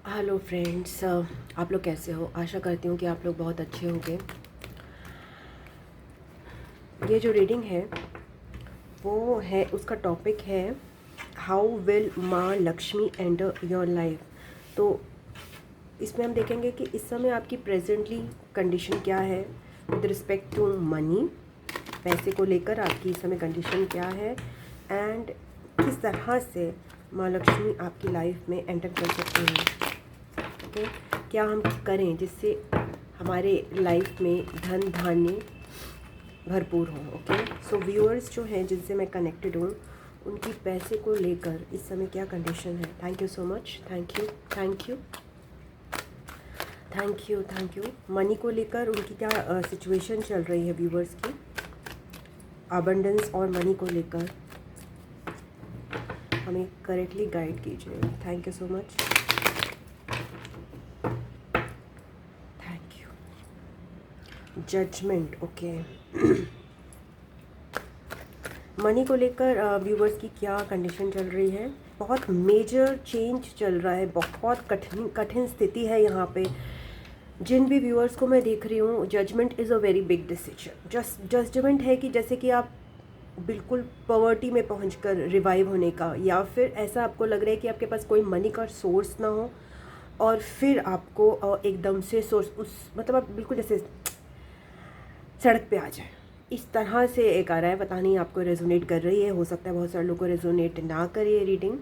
Hello friends, आप लोग कैसे हो? आशा करती हूँ कि आप लोग बहुत अच्छे होंगे। ये जो रीडिंग है वो है, उसका टॉपिक है हाउ विल माँ लक्ष्मी एंटर योर लाइफ। तो इसमें हम देखेंगे कि इस समय आपकी प्रेजेंटली कंडीशन क्या है विद रिस्पेक्ट टू मनी। पैसे को लेकर आपकी इस समय कंडीशन क्या है एंड किस तरह से माँ लक्ष्मी आपकी लाइफ में एंटर कर सकते हैं। ओके, क्या हम करें जिससे हमारे लाइफ में धन धान्य भरपूर हो। ओके, सो व्यूअर्स जो हैं जिनसे मैं कनेक्टेड हूँ उनकी पैसे को लेकर इस समय क्या कंडीशन है। Thank you so much, thank you thank you thank you thank you. Money को लेकर उनकी क्या सिचुएशन चल रही है व्यूअर्स की, अबंडेंस और मनी को लेकर हमें करेक्टली गाइड कीजिए। Thank you so much, thank you. Judgement, okay. Money को लेकर व्यूवर्स की क्या कंडीशन चल रही है। बहुत मेजर चेंज चल रहा है, बहुत कठिन कठिन स्थिति है यहाँ पे। जिन भी व्यूअर्स को मैं देख रही हूँ, judgement is a very big decision. Judgement है कि जैसे कि आप बिल्कुल पॉवर्टी में पहुंचकर रिवाइव होने का, या फिर ऐसा आपको लग रहा है कि आपके पास कोई मनी का सोर्स ना हो और फिर आपको एकदम से सोर्स उस मतलब आप बिल्कुल जैसे सड़क पे आ जाए, इस तरह से एक आ रहा है। पता नहीं आपको रेजोनेट कर रही है, हो सकता है बहुत सारे लोगों को रेजोनेट ना करे ये reading,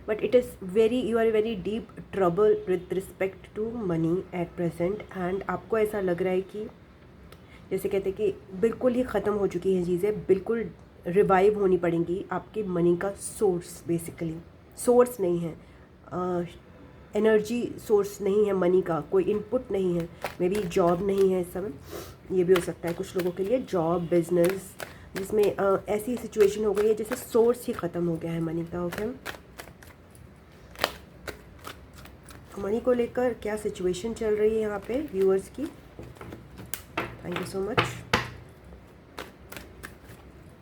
but it is very, you are very deep trouble with respect to money at present. And आपको ऐसा लग रहा है कि जैसे कहते हैं कि बिल्कुल ही ख़त्म हो चुकी हैं चीज़ें, बिल्कुल रिवाइव होनी पड़ेंगी। आपके मनी का सोर्स, बेसिकली सोर्स नहीं है, एनर्जी सोर्स नहीं है मनी का, कोई इनपुट नहीं है। मे बी जॉब नहीं है इस समय, ये भी हो सकता है कुछ लोगों के लिए, जॉब बिजनेस जिसमें ऐसी सिचुएशन हो गई है जैसे सोर्स ही ख़त्म हो गया है मनी का। ओके, मनी को लेकर क्या सिचुएशन चल रही है यहाँ पे व्यूअर्स की। Thank you so much,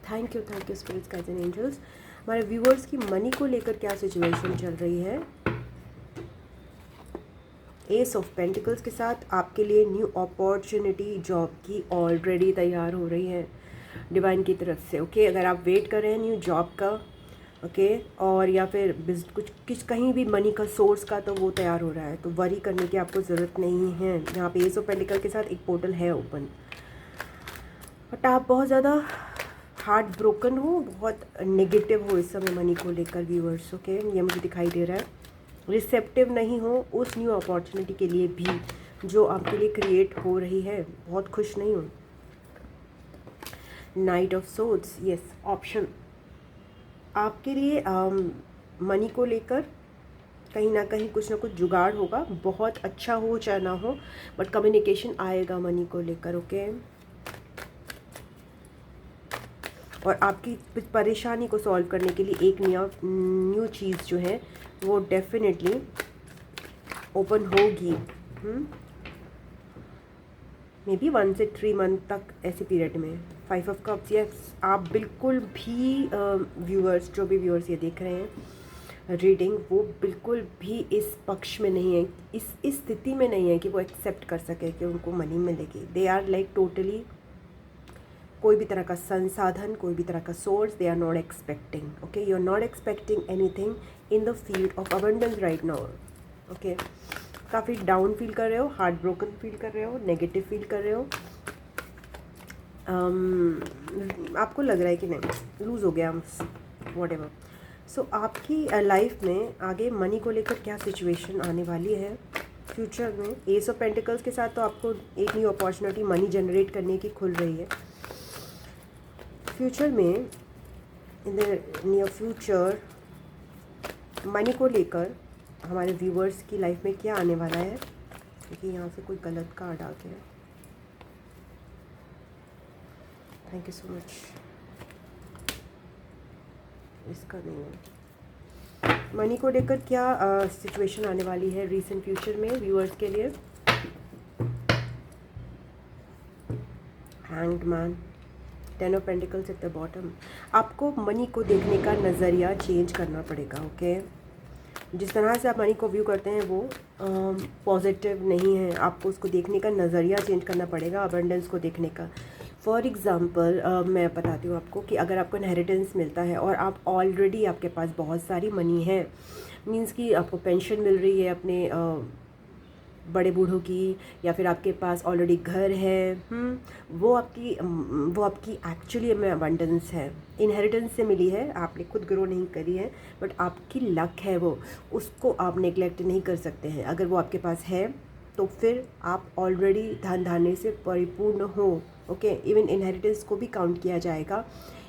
thank you spirits guides and angels. हमारे व्यूअर्स की मनी को लेकर क्या सिचुएशन चल रही है। एस ऑफ पेंटिकल्स के साथ आपके लिए न्यू अपॉर्चुनिटी जॉब की ऑलरेडी तैयार हो रही है डिवाइन की तरफ से। ओके, अगर आप वेट कर रहे हैं न्यू जॉब का, ओके, और या फिर कुछ कहीं भी मनी का सोर्स का, तो वो तैयार हो रहा है, तो वरी करने की आपको ज़रूरत नहीं है। यहाँ पे एस ऑफ पेंटिकल के साथ एक पोर्टल है ओपन, बट आप बहुत ज़्यादा हार्ट ब्रोकन हो, बहुत नेगेटिव हो इस समय मनी को लेकर व्यूअर्स। ओके, ये मुझे दिखाई दे रहा है। रिसेप्टिव नहीं हो उस न्यू अपॉर्चुनिटी के लिए भी जो आपके लिए क्रिएट हो रही है, बहुत खुश नहीं हूँ। Night of swords, yes, option आपके लिए मनी को लेकर कहीं ना कहीं कुछ ना कुछ जुगाड़ होगा, बहुत अच्छा हो चाहे ना हो, बट कम्युनिकेशन आएगा मनी को लेकर। ओके, और आपकी परेशानी को सॉल्व करने के लिए एक न्यू चीज़ जो है वो डेफिनेटली ओपन होगी। मे बी 1 से 3 मंथ तक ऐसे पीरियड में। 5 ऑफ कप्स, यस, आप बिल्कुल भी व्यूअर्स, जो भी व्यूअर्स ये देख रहे हैं रीडिंग, वो बिल्कुल भी इस पक्ष में नहीं है, इस स्थिति में नहीं है कि वो एक्सेप्ट कर सके कि उनको मनी मिलेगी। दे आर लाइक टोटली, कोई भी तरह का संसाधन, कोई भी तरह का source they are not expecting. Okay, you are not expecting anything in the field of abundance right now. Okay, काफ़ी डाउन फील कर रहे हो, हार्ट ब्रोकन फील कर रहे हो, नेगेटिव फील कर रहे हो। आपको लग रहा है कि नहीं, लूज़ हो गया वॉट एवर। सो आपकी लाइफ में आगे मनी को लेकर क्या सिचुएशन आने वाली है फ्यूचर में। एस ऑफ पेंटिकल्स के साथ तो आपको एक न्यू अपॉर्चुनिटी मनी जनरेट करने की खुल रही है फ्यूचर में। In the near future money को लेकर हमारे व्यूवर्स की लाइफ में क्या आने वाला है, क्योंकि यहाँ से कोई गलत कार्ड आ गया। थैंक यू सो मच, इसका नहीं है। मनी को लेकर क्या सिचुएशन आने वाली है रीसेंट फ्यूचर में व्यूअर्स के लिए। Hanged man, 10 of pentacles at the bottom. आपको मनी को देखने का नज़रिया चेंज करना पड़ेगा। ओके, जिस तरह से आप मनी को व्यू करते हैं वो पॉजिटिव नहीं है। आपको उसको देखने का नज़रिया चेंज करना पड़ेगा, अबंडेंस को देखने का। फॉर एग्ज़ाम्पल मैं बताती हूँ आपको कि अगर आपको इनहेरिटेंस मिलता है और आप ऑलरेडी आपके पास बहुत सारी मनी है, मींस कि आपको पेंशन मिल रही है अपने बड़े बूढ़ों की, या फिर आपके पास ऑलरेडी घर है, वो आपकी एक्चुअली में अबंडेंस है, इनहेरिटेंस से मिली है, आपने खुद ग्रो नहीं करी है, बट आपकी लक है वो, उसको आप नेगलेक्ट नहीं कर सकते हैं। अगर वो आपके पास है तो फिर आप ऑलरेडी धन धान्य से परिपूर्ण हो। ओके, इवन इनहेरिटेंस को भी काउंट किया जाएगा।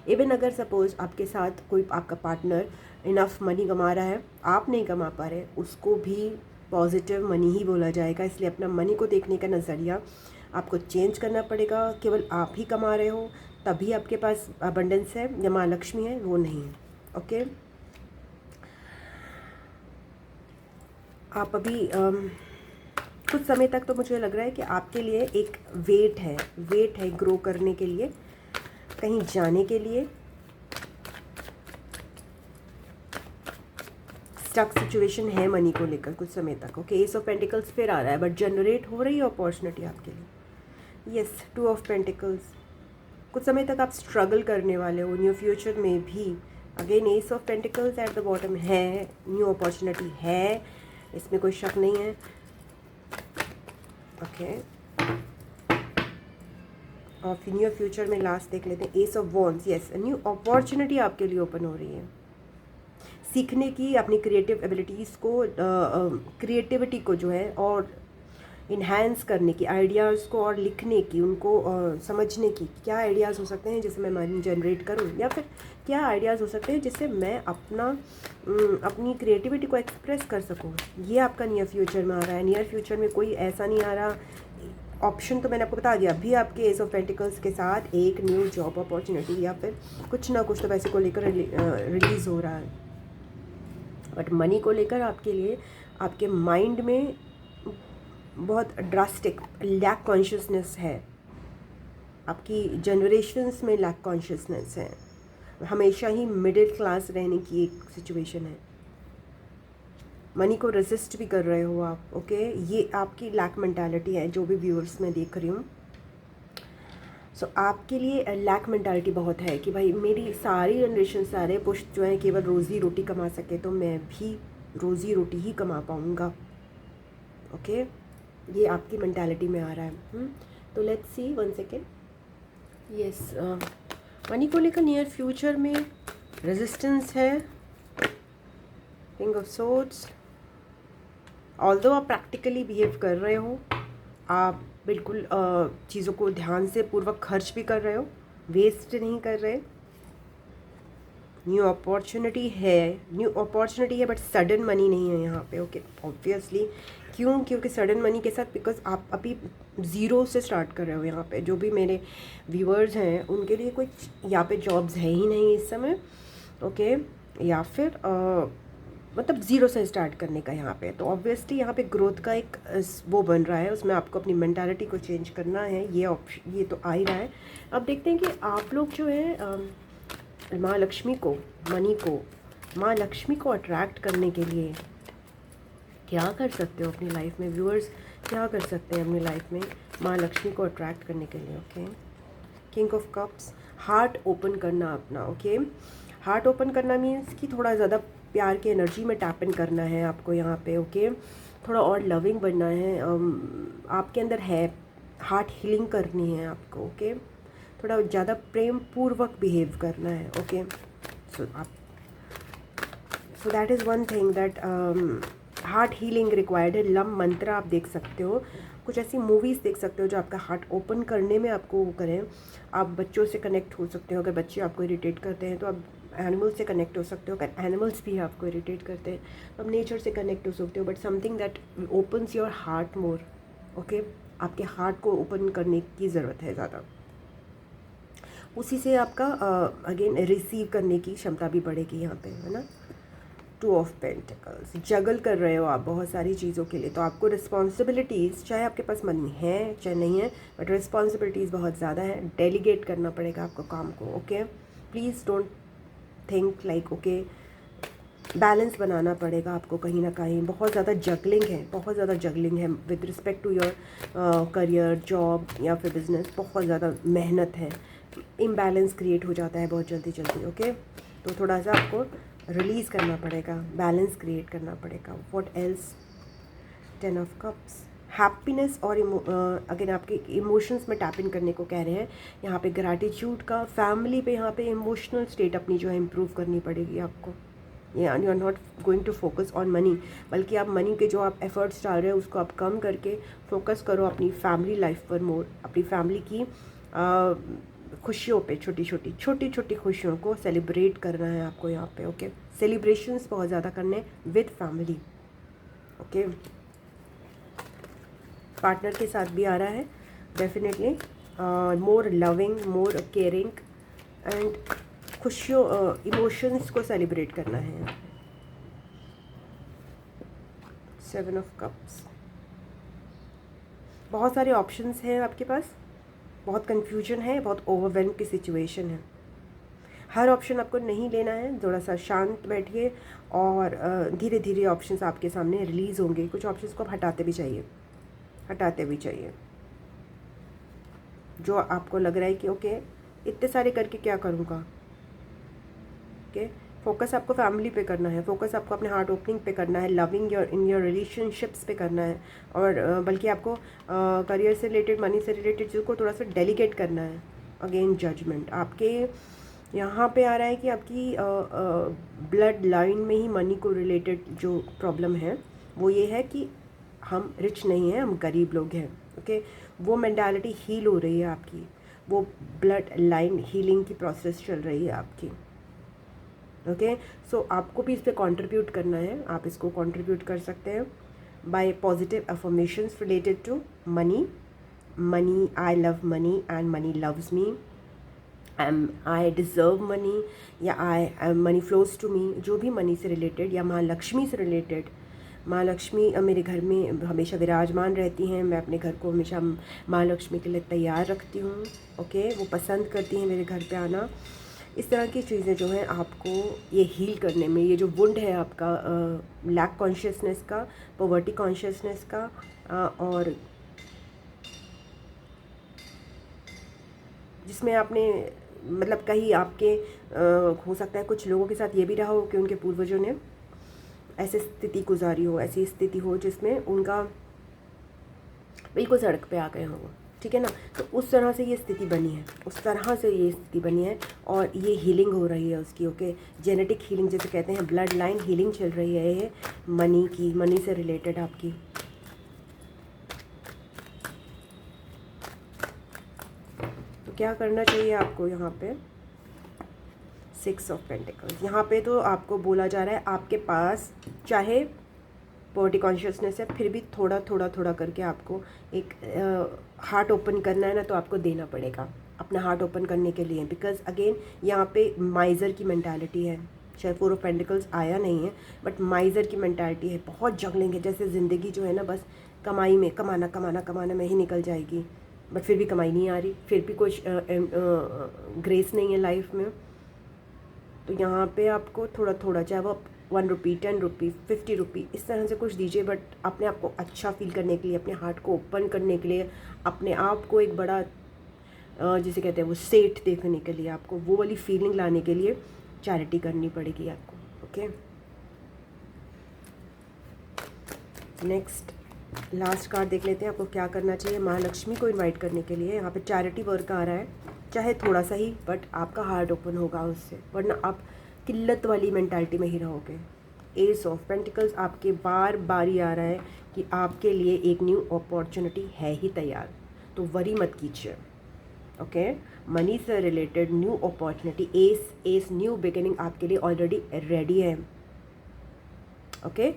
इवन अगर सपोज़ आपके साथ कोई आपका पार्टनर इनफ मनी कमा रहा है, आप नहीं कमा पा रहे, उसको भी पॉजिटिव मनी ही बोला जाएगा। इसलिए अपना मनी को देखने का नज़रिया आपको चेंज करना पड़ेगा। केवल आप ही कमा रहे हो तभी आपके पास अबंडेंस है या माँ लक्ष्मी है, वो नहीं है। ओके, आप अभी कुछ समय तक तो मुझे लग रहा है कि आपके लिए एक वेट है ग्रो करने के लिए, कहीं जाने के लिए। स्टक सिचुएशन है मनी को लेकर कुछ समय तक। ओके, एस ऑफ पेंटिकल्स फिर आ रहा है, बट जनरेट हो रही है अपॉर्चुनिटी आपके लिए। यस, टू ऑफ पेंटिकल्स, कुछ समय तक आप स्ट्रगल करने वाले हो न्यू फ्यूचर में भी। Again S of pentacles at the bottom है, न्यू अपॉर्चुनिटी है, इसमें कोई शक नहीं है। ओके, और फिर न्यू फ्यूचर में लास्ट देख लेते हैं, S of wands. Yes, new opportunity आपके लिए ओपन हो रही है, सीखने की, अपनी क्रिएटिव एबिलिटीज़ को, क्रिएटिविटी को जो है और इन्हांस करने की, आइडियाज़ को और लिखने की, उनको समझने की, क्या आइडियाज़ हो सकते हैं जिससे मैं मनी जनरेट करूं, या फिर क्या आइडियाज़ हो सकते हैं जिससे मैं अपनी क्रिएटिविटी को एक्सप्रेस कर सकूं। ये आपका नियर फ्यूचर में आ रहा है। नियर फ्यूचर में कोई ऐसा नहीं आ रहा ऑप्शन, तो मैंने आपको बता दिया। अभी आपके एस ऑफ पेंटिकल्स के साथ एक न्यू जॉब अपॉर्चुनिटी या फिर कुछ ना कुछ तो पैसे को लेकर रिलीज़ हो रहा है। बट मनी को लेकर आपके लिए आपके माइंड में बहुत ड्रास्टिक लैक कॉन्शियसनेस है, आपकी जनरेशन्स में लैक कॉन्शियसनेस है, हमेशा ही मिडिल क्लास रहने की एक सिचुएशन है। मनी को रेजिस्ट भी कर रहे हो आप। ओके, ये आपकी लैक मेंटालिटी है, जो भी व्यूअर्स मैं देख रही हूँ। सो आपके लिए लैक मेंटालिटी बहुत है कि भाई मेरी सारी जनरेशन, सारे पुश्त जो हैं केवल रोज़ी रोटी कमा सके, तो मैं भी रोज़ी रोटी ही कमा पाऊँगा। ओके, ये आपकी मेंटालिटी में आ रहा है। तो let's see, one second. Yes, money को लेकर नियर फ्यूचर में रेजिस्टेंस है, किंग ऑफ सोर्ड्स। ऑल्दो आप प्रैक्टिकली बिहेव कर रहे हो, आप बिल्कुल चीज़ों को ध्यान से पूर्वक खर्च भी कर रहे हो, वेस्ट नहीं कर रहे। न्यू अपॉर्चुनिटी है, बट सडन मनी नहीं है यहाँ पे। ओके, ऑब्वियसली क्यों? क्योंकि सडन मनी के साथ, बिकॉज आप अभी ज़ीरो से स्टार्ट कर रहे हो। यहाँ पे जो भी मेरे व्यूअर्स हैं उनके लिए कुछ यहाँ पे जॉब्स है ही नहीं इस समय। ओके, या फिर मतलब ज़ीरो से स्टार्ट करने का यहाँ पे, तो ऑब्वियसली यहाँ पे ग्रोथ का एक वो बन रहा है, उसमें आपको अपनी मेंटालिटी को चेंज करना है। ये तो आ ही रहा है। अब देखते हैं कि आप लोग जो है माँ लक्ष्मी को, माँ लक्ष्मी को अट्रैक्ट करने के लिए क्या कर सकते हो अपनी लाइफ में। व्यूअर्स, क्या कर सकते हैं अपनी लाइफ में माँ लक्ष्मी को अट्रैक्ट करने के लिए। Okay, king of cups, heart open करना अपना। ओके, हार्ट ओपन करना मीन्स कि थोड़ा ज़्यादा प्यार की एनर्जी में टैप इन करना है आपको यहाँ पे। ओके, थोड़ा और लविंग बनना है, आपके अंदर है, हार्ट हीलिंग करनी है आपको। ओके, थोड़ा ज़्यादा प्रेम पूर्वक बिहेव करना है। Okay, so that is one thing that heart healing required है। लम मंत्र आप देख सकते हो, कुछ ऐसी मूवीज़ देख सकते हो जो आपका हार्ट ओपन करने में आपको वो करें। आप बच्चों से कनेक्ट हो सकते हो, अगर बच्चे आपको इरिटेट करते हैं तो आप एनिमल्स से कनेक्ट हो सकते हो, अगर एनिमल्स भी आपको इरिटेट करते हैं तो आप नेचर से कनेक्ट हो सकते हो, but something that opens your heart more. Okay, आपके हार्ट को ओपन करने की ज़रूरत है ज़्यादा, उसी से आपका अगेन रिसीव करने की क्षमता भी बढ़ेगी यहाँ पे, है ना। टू ऑफ पेंटिकल्स, जगल कर रहे हो आप बहुत सारी चीज़ों के लिए, तो आपको रिस्पॉन्सिबिलिटीज़, चाहे आपके पास मनी है चाहे नहीं है, बट रिस्पॉन्सिबिलिटीज़ बहुत ज़्यादा है। डेलीगेट करना पड़ेगा आपको काम को। Okay, please don't think like okay balance बनाना पड़ेगा आपको कहीं ना कहीं। बहुत ज़्यादा जगलिंग है, बहुत ज़्यादा जगलिंग है with respect to your career, job या फिर बिजनेस। बहुत ज़्यादा मेहनत है, इम्बैलेंस क्रिएट हो जाता है बहुत जल्दी जल्दी। ओके, तो थोड़ा सा आपको रिलीज़ करना पड़ेगा, बैलेंस क्रिएट करना पड़ेगा। What else? 10 of cups, happiness और अगर आपके इमोशंस में टैप इन करने को कह रहे हैं यहाँ पे, ग्रैटिट्यूड का, फैमिली पे, यहाँ पे इमोशनल स्टेट अपनी जो है इम्प्रूव करनी पड़ेगी आपको। You are not going to focus on money, बल्कि आप मनी के जो आप एफर्ट्स डाल रहे हैं उसको आप कम करके फोकस करो अपनी फैमिली लाइफ पर मोर। अपनी फैमिली की खुशियों पे, छोटी छोटी खुशियों को सेलिब्रेट करना है आपको यहाँ पे। ओके, सेलिब्रेशंस बहुत ज़्यादा करने विद फैमिली। ओके, पार्टनर के साथ भी आ रहा है definitely, more loving, more caring and खुशियों, इमोशंस को सेलिब्रेट करना है यहाँ पे। 7 ऑफ कप्स, बहुत सारे ऑप्शंस हैं आपके पास, बहुत कन्फ्यूजन है, बहुत ओवरवेल्म की सिचुएशन है। हर ऑप्शन आपको नहीं लेना है, थोड़ा सा शांत बैठिए और धीरे धीरे ऑप्शंस आपके सामने रिलीज़ होंगे। कुछ ऑप्शंस को आप हटाते भी चाहिए, जो आपको लग रहा है कि ओके इतने सारे करके क्या करूँगा। ओके, फोकस आपको फैमिली पे करना है, फोकस आपको अपने हार्ट ओपनिंग पे करना है, loving your in your relationships पे करना है, और बल्कि आपको करियर से रिलेटेड, मनी से रिलेटेड चीज़ को थोड़ा सा डेलीगेट करना है। अगेन जजमेंट आपके यहाँ पे आ रहा है कि आपकी ब्लड लाइन में ही मनी को रिलेटेड जो प्रॉब्लम है वो ये है कि हम रिच नहीं हैं, हम गरीब लोग हैं। ओके, वो मेंटालिटी हील हो रही है आपकी, वो ब्लड लाइन हीलिंग की प्रोसेस चल रही है आपकी। ओके, सो आपको भी इस पर कॉन्ट्रीब्यूट करना है। आप इसको कॉन्ट्रीब्यूट कर सकते हैं by positive affirmations related to money. Money, I love money and money loves me, I deserve money, या I money flows to me, जो भी मनी से रिलेटेड या माँ लक्ष्मी से रिलेटेड। माँ लक्ष्मी मेरे घर में हमेशा विराजमान रहती हैं, मैं अपने घर को हमेशा माँ लक्ष्मी के लिए तैयार रखती हूँ। ओके, वो पसंद करती हैं मेरे घर पे आना। इस तरह की चीज़ें जो हैं आपको ये हील करने में, ये जो वुंड है आपका लैक कॉन्शियसनेस का, पॉवर्टी कॉन्शियसनेस का, और जिसमें आपने मतलब कहीं आपके हो सकता है कुछ लोगों के साथ ये भी रहा हो कि उनके पूर्वजों ने ऐसी स्थिति गुजारी हो, ऐसी स्थिति हो जिसमें उनका बिल्कुल सड़क पे आ गए हों वो, ठीक है ना। तो उस तरह से ये स्थिति बनी है, और ये हीलिंग हो रही है उसकी। ओके, जेनेटिक हीलिंग जैसे कहते हैं, ब्लड लाइन हीलिंग चल रही है ये मनी की, मनी से रिलेटेड आपकी। तो क्या करना चाहिए आपको यहाँ पे? 6 ऑफ पेंटिकल्स, यहाँ पे तो आपको बोला जा रहा है आपके पास चाहे पॉवर्टी कॉन्शियसनेस है, फिर भी थोड़ा करके आपको एक हार्ट ओपन करना है ना, तो आपको देना पड़ेगा अपना हार्ट ओपन करने के लिए। बिकॉज अगेन यहाँ पे माइज़र की मेंटालिटी है, शायद 4 ऑफ पेंटिकल्स आया नहीं है, बट माइज़र की मेंटालिटी है, बहुत जगलिंग है। जैसे ज़िंदगी जो है ना बस कमाई में, कमाना में ही निकल जाएगी, बट फिर भी कमाई नहीं आ रही, फिर भी कुछ ग्रेस नहीं है लाइफ में। तो यहाँ पे आपको थोड़ा चाहे वो 1 रुपी, 10 रुपी, 50 रुपी, इस तरह से कुछ दीजिए, बट अपने आप को अच्छा फील करने के लिए, अपने हार्ट को ओपन करने के लिए, अपने आप को एक बड़ा जिसे कहते हैं वो सेठ देखने के लिए, आपको वो वाली फीलिंग लाने के लिए चैरिटी करनी पड़ेगी आपको। ओके, नेक्स्ट लास्ट कार्ड देख लेते हैं, आपको क्या करना चाहिए माँ लक्ष्मी को इनवाइट करने के लिए। यहाँ पे चैरिटी वर्क आ रहा है, चाहे थोड़ा सा ही, बट आपका हार्ट ओपन होगा उससे, वरना आप किल्लत वाली मेंटालिटी में ही रहोगे। एस ऑफ पेंटिकल्स आपके बार बारी आ रहा है कि आपके लिए एक न्यू अपॉर्चुनिटी है ही तैयार, तो वरी मत कीजिए। ओके, मनी से related new opportunity, S new beginning आपके लिए ऑलरेडी रेडी है। ओके,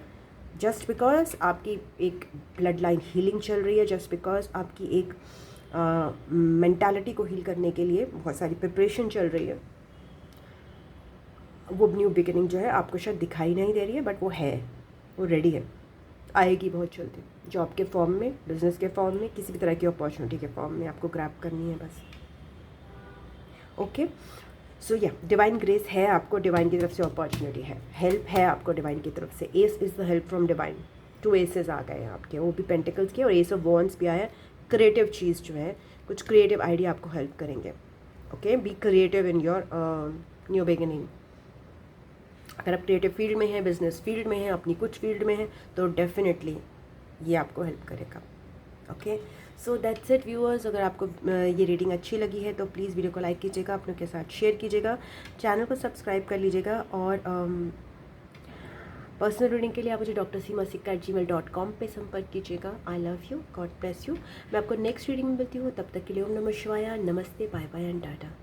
जस्ट बिकॉज आपकी एक ब्लड लाइन हीलिंग चल रही है, जस्ट बिकॉज आपकी एक मेंटालिटी को हील करने के लिए बहुत सारी प्रिपरेशन चल रही है, वो न्यू बिगिनिंग जो है आपको शायद दिखाई नहीं दे रही है, बट वो है, वो रेडी है, आएगी बहुत जल्दी। जॉब के फॉर्म में, बिजनेस के फॉर्म में, किसी भी तरह की अपॉर्चुनिटी के फॉर्म में आपको ग्रैब करनी है बस। ओके, सो या डिवाइन ग्रेस है आपको, डिवाइन की तरफ से अपॉर्चुनिटी है, हेल्प है आपको डिवाइन की तरफ से। Ace is the help from divine. 2 aces आ गए हैं आपके, वो भी पेंटिकल्स के, और एस ऑफ वॉन्ड्स भी आया है। क्रिएटिव चीज़ जो है, कुछ क्रिएटिव आइडिया आपको हेल्प करेंगे। Okay, be creative in your new beginning. अगर आप क्रिएटिव फील्ड में हैं, बिजनेस फील्ड में हैं, अपनी कुछ फील्ड में हैं, तो डेफिनेटली ये आपको हेल्प करेगा। Okay, so that's it viewers. अगर आपको ये रीडिंग अच्छी लगी है तो प्लीज़ वीडियो को लाइक कीजिएगा, अपनों के साथ शेयर कीजिएगा, चैनल को सब्सक्राइब कर लीजिएगा, और पर्सनल रीडिंग के लिए आप मुझे drsimasica@gmail.com पे संपर्क कीजिएगा। I love you, God bless you. मैं आपको नेक्स्ट रीडिंग में मिलती हूँ, तब तक के लिए ओम नमः शिवाय, नमस्ते, बाय बाय एंड टाटा।